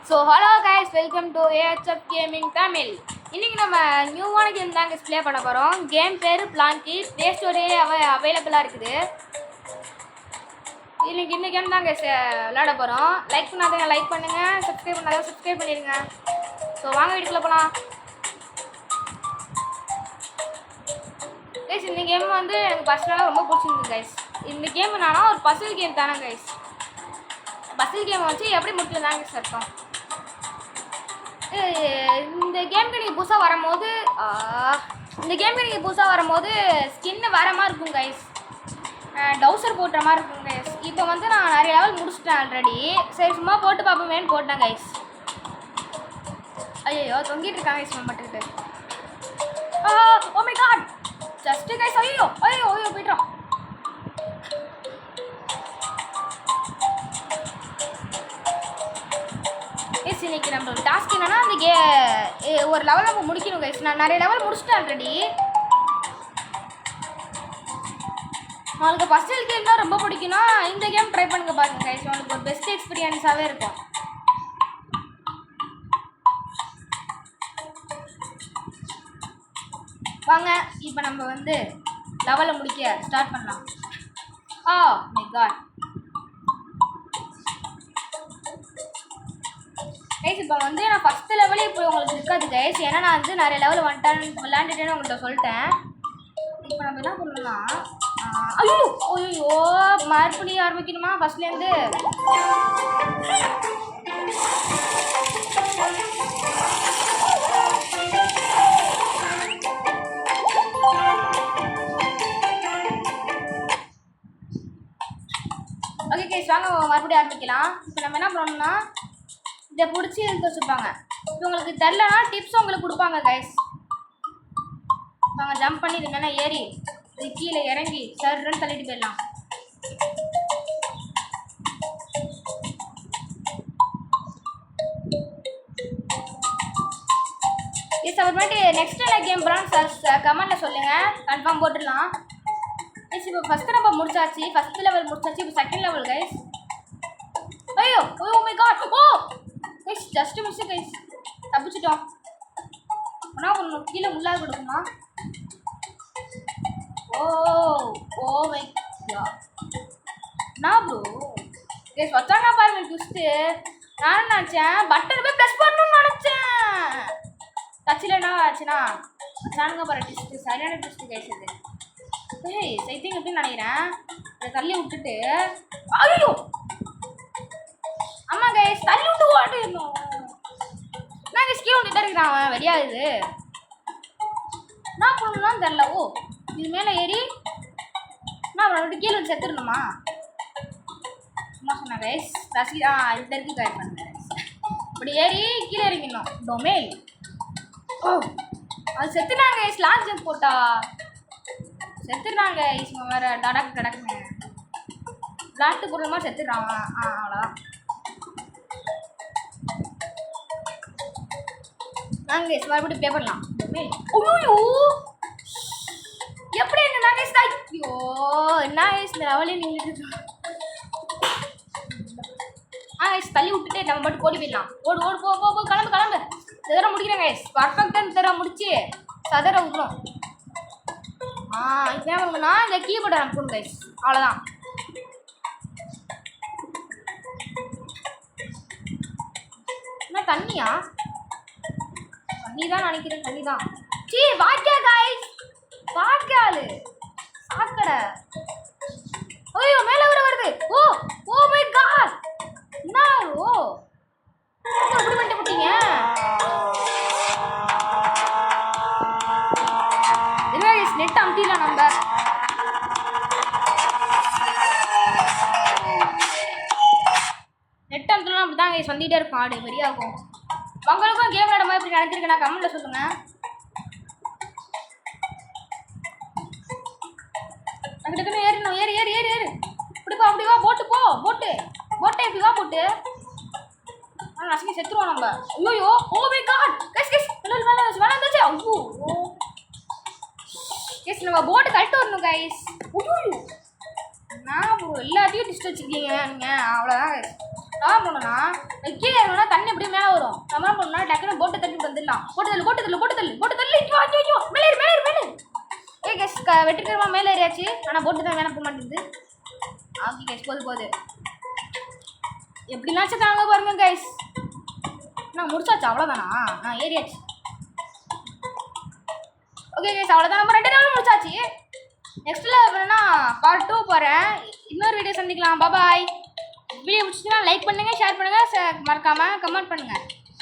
So hello guys, welcome to AHF gaming Tamil. இன்றைக்கி நம்ம நியூவான game தாங்க ப்ளே பண்ண போகிறோம். கேம் பேர் பிளாங்கி. ப்ளே ஸ்டோரே அவைலபிளாக இருக்குது. இன்றைக்கி இந்த கேம் தாங்க விளையாட போகிறோம். லைக் பண்ணாதவங்க லைக் பண்ணுங்கள், சப்ஸ்கிரைப் பண்ணாதவங்க சப்ஸ்கிரைப் பண்ணிடுங்க. ஸோ வாங்க வீட்டுக்குள்ளே போகலாம். கைஸ், இந்த கேம் வந்து எனக்கு பர்சனலாக ரொம்ப பிடிச்சிருக்கு கைஸ். இந்த கேம் என்னன்னா ஒரு பசில் கேம் தானே கைஸ். பசில் கேம் வச்சு எப்படி முடிக்கல தாங்க சட்டம். இந்த கேமுக்கு நீங்கள் புதுசாக வரும்போது ஸ்கின்னு வர மாதிரி இருக்கும் கைஸ். டவுசர் போட்டுற மாதிரி இருக்கும் கைஸ். இப்போ வந்து நான் நிறைய லெவல் முடிச்சிட்டேன் ஆல்ரெடி. சரி சும்மா போட்டு பார்ப்போமேன்னு போட்டேன் கைஸ். ஐயோ தொங்கிட்டு இருக்காங்க கைஸ் மட்டுக்கிட்டு. Oh my god, just guys. ஐயோ ஐயோ ஐயோ போய்ட்டோம். இன்னைக்கு நம்ம டாஸ்க் என்னன்னா அந்த ஒரு லெவல் நம்ம முடிக்கணும் கைஸ். நான் நிறைய லெவல் முடிச்சிட்டேன் ஆல்ரெடி. உங்களுக்கு பசில் கேம் தான் ரொம்ப பிடிக்கும்னா இந்த கேம் ட்ரை பண்ணுங்க பாருங்க கைஸ். உங்களுக்கு ஒரு பெஸ்ட் எக்ஸ்பீரியன்ஸாகவே இருக்கும். வாங்க இப்போ நம்ம வந்து லெவலை முடிக்க ஸ்டார்ட் பண்ணலாம். மை காட் கைஸ், இப்போ வந்து நான் ஃபஸ்ட்டு லெவலே இப்போ உங்களுக்கு இருக்காது கைஸ். ஏன்னா நான் வந்து நிறைய லெவல் விளாண்டுட்டேன்னு உங்கள்கிட்ட சொல்லிட்டேன். இப்போ நம்ம என்ன பண்ணணும்னா ஐயோ ஐயோ மறுபடியும் ஆரம்பிக்கணுமா ஃபஸ்ட்லேருந்து? ஓகே கைஸ், வாங்க மறுபடியும் ஆரம்பிக்கலாம். இப்போ நம்ம என்ன பண்ணணும்னா இதை பிடிச்சி எடுத்து வச்சுருப்பாங்க. இப்போ உங்களுக்கு தெரிலனா டிப்ஸ் உங்களுக்கு கொடுப்பாங்க கைஸ். நாங்கள் ஜம்ப் பண்ணி இது மேலே ஏறி இது கீழே இறங்கி சர்ன்னு தள்ளிட்டு போயிடலாம். எஸ், அப்புறமேட்டு நெக்ஸ்ட் என்ன கேம் போகலான்னு கமெண்டில் சொல்லுங்கள், கன்ஃபார்ம் போட்டுடலாம். எஸ், இப்போ ஃபஸ்ட்டு நம்ம முடிச்சாச்சு, ஃபஸ்ட்டு லெவல் முடிச்சாச்சு. இப்போ செகண்ட் லெவல் கைஸ். ஐயோ oh my god, oh guys just miss guys, தப்பிச்சிட்டோம். ஆனால் ஒன்று கீழே முள்ளாக கொடுக்குமா? ஓ மை காட், நான் ப்ரோ கைஸ் வச்சாங்க பாருங்க ட்விஸ்ட்டு. நானும் நினச்சேன் பட்டன் போய் ப்ரெஸ் பண்ணணும்னு நினச்சேன். டச்சில் என்ன ஆச்சுன்னா நானுங்க பாரு ட்விஸ்ட்டு, சரியான ட்விஸ்ட்டு கைஸ் இது. ஏய் சைத்திங் எப்படின்னு நினைக்கிறேன். அதை தள்ளி விட்டுட்டு ஐயோ ஆமாம் கைஸ் தள்ளி விட்டு ஓட்டிடணும். நான் கைஸ் கீழே வந்துட்டு இருக்கிறான் அவன் வெறியாகுது. நான் பண்ணணும்லாம் தெரில. ஓ இது மேலே ஏறி நான் அவனை விட்டு கீழே வந்து செத்துடணுமா? சும்மா சொன்னேன் கைஸ். ரசி இந்த இருக்கு கைட் பண்ணேன். இப்படி ஏறி கீழே இறங்கிடணும். டொமேல் ஓ அது செத்துனாங்க கைஸ். லாங் ஜம்ப் போட்டா செத்துடுறாங்க கைஸ். வேறு டடக்குன்னு விளாட்டு பொருள் மாதிரி செத்துடுறான். அவ்வளோதான். நாங்கள் மறுபடியும் ப்ளே பண்ணலாம். ஐயோ எப்படி என்ன நாங்கள் ஐயோ என்ன இந்த லெவலே நின்றுட்டு தள்ளி விட்டுட்டு நம்ம மட்டும் ஓடி போயிடலாம். ஓடு ஓடு போ போ கிளம்பு. சதர முடிக்கிறேன் கைஸ். பர்ஃபெக்டாக தர முடிச்சு சதர விட்டுரும். இப்போ என்ன பண்ணுன்னா இந்த கீபோர்டை அனுப்பணும் கைஸ். அவ்வளோதான். என்ன தண்ணியா? தண்ணி தான் நினைக்கிறேன், தண்ணி தான். சீ வாக்கியா கைஸ், வாக்கியாலு சாக்கடை. ஐயோ மேலே வருது. ஓ மை காட், என்ன அப்படி பண்ணிட்டு போட்டீங்க? என்ன கைஸ் நெட் அமுத்திடலாம் நம்ம. நெட் அமுத்தலாம் அப்படி தான் கைஸ் வந்துகிட்டே இருக்கும். ஆடு பெரியாகும். உங்களுக்கும் கேம் விளையாட மாதிரி இப்படி நினைச்சிருக்கேன், நான் கமெண்ட்டில் சொல்லுங்கள். டக்குன்னு ஏறணும். ஏறு இப்படி வா போட்டு இப்படி வா போட்டு. நசுக்கி செத்துருவோம் நம்ம. ஐயோ ஓ மை காட் கைஸ் வேலை வந்துச்சு. ஐயோ கைஸ் நம்ம போட்டு கழட்டு வரணும் கைஸ். ஐயோ நான் எல்லாத்தையும் டிஸ்ட் வச்சுருக்கீங்க நீங்கள். அவ்வளோதான் கைஸ். என்ன பண்ணணும்னா கீழே இருக்கணும்னா தண்ணி அப்படியே நம்ம என்ன பண்ணா டக்குனு போட்டை தள்ளி வந்துடலாம். போட்டு தள்ளு ஐயோ மேலே ஏ கேஸ் வெற்றிகரமா மேலே ஏறியாச்சு. ஆனால் போட்டு தான் வேணாம் போக மாட்டேங்குது. ஓகே கேஸ் போது எப்படிலாம் தாங்க பாருங்க கைஸ். நான் முடிச்சாச்சு அவ்வளோதானா? நான் ஏறியாச்சு. ஓகே கைஸ் அவ்வளோதான். நம்ம 2 நாள் முடிச்சாச்சு. நெக்ஸ்ட்டில் வேணுன்னா பார்ட் 2 போகிறேன். இன்னொரு வீடியோ சந்திக்கலாம். பாய். வீடியோ முடிச்சுன்னா லைக் பண்ணுங்கள், ஷேர் பண்ணுங்கள், மறக்காமல் கமெண்ட் பண்ணுங்கள்.